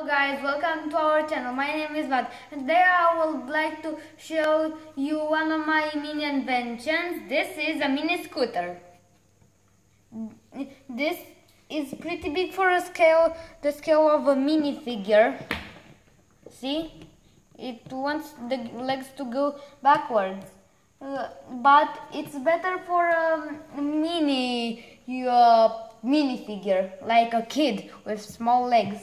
Hello guys, welcome to our channel. My name is Vlad and today I would like to show you one of my mini inventions. This is a mini scooter. This is pretty big for the scale of a minifigure. See? It wants the legs to go backwards. But it's better for a minifigure, like a kid with small legs.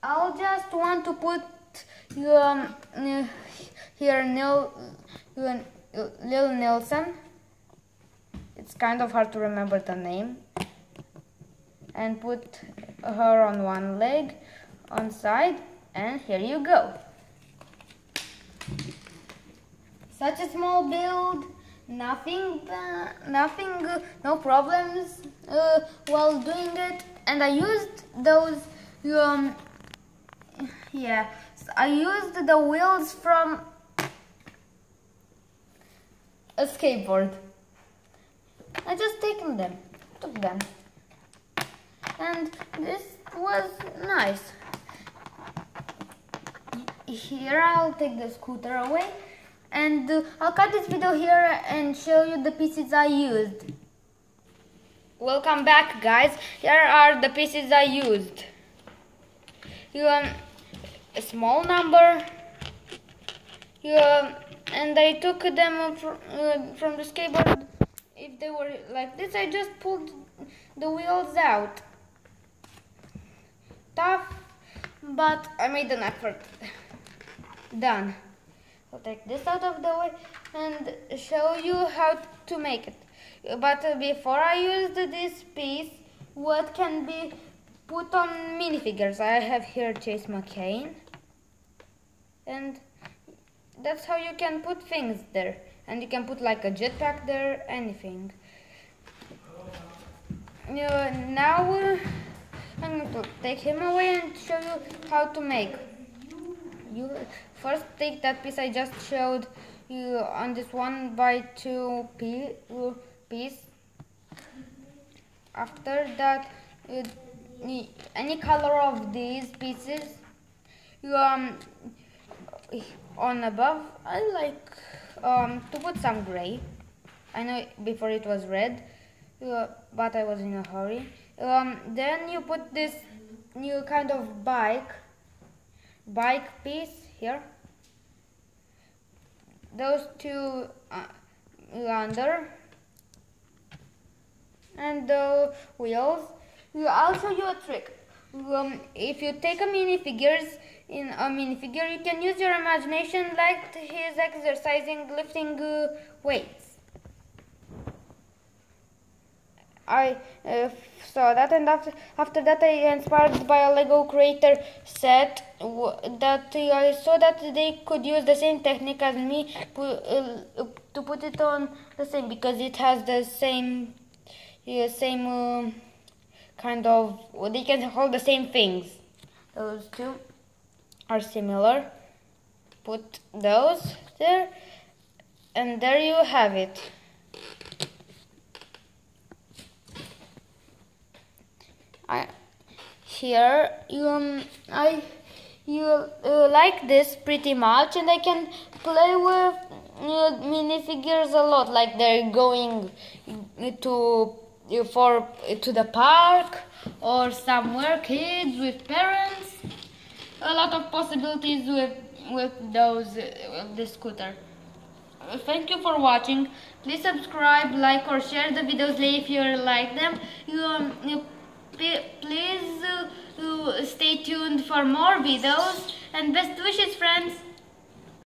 I'll just want to put here Lil Nelson. It's kind of hard to remember the name. And put her on one leg, on side, and here you go. Such a small build, no problems while doing it. And I used those, I used the wheels from a skateboard. I just took them, and this was nice. Here I'll take the scooter away. And I'll cut this video here and show you the pieces I used. Welcome back, guys. Here are the pieces I used. A small number. And I took them from the skateboard. If they were like this, I just pulled the wheels out. Tough, but I made an effort. Done. I'll take this out of the way and show you how to make it. But before I used this piece, what can be put on minifigures? I have here Chase McCain, and that's how you can put things there. And you can put like a jetpack there, anything. Now I'm going to take him away and show you how to make. You first take that piece I just showed you on this 1x2 piece. After that, any color of these pieces, on above, I like to put some gray. I know before it was red, but I was in a hurry. Then you put this new kind of bike piece here. Those two under, and the wheels. I'll show you a trick. If you take in a minifigure, you can use your imagination like he's exercising, lifting weights. I saw that, and after that I inspired by a Lego Creator set that I saw that they could use the same technique as me to put it on the same, because it has the same kind of, they can hold the same things. Those two are similar. Put those there, and there you have it. Here you like this pretty much, and I can play with minifigures a lot. Like they're going to the park or somewhere, kids with parents. A lot of possibilities with the scooter. Thank you for watching. Please subscribe, like, or share the videos if you like them. Please stay tuned for more videos, and best wishes, friends.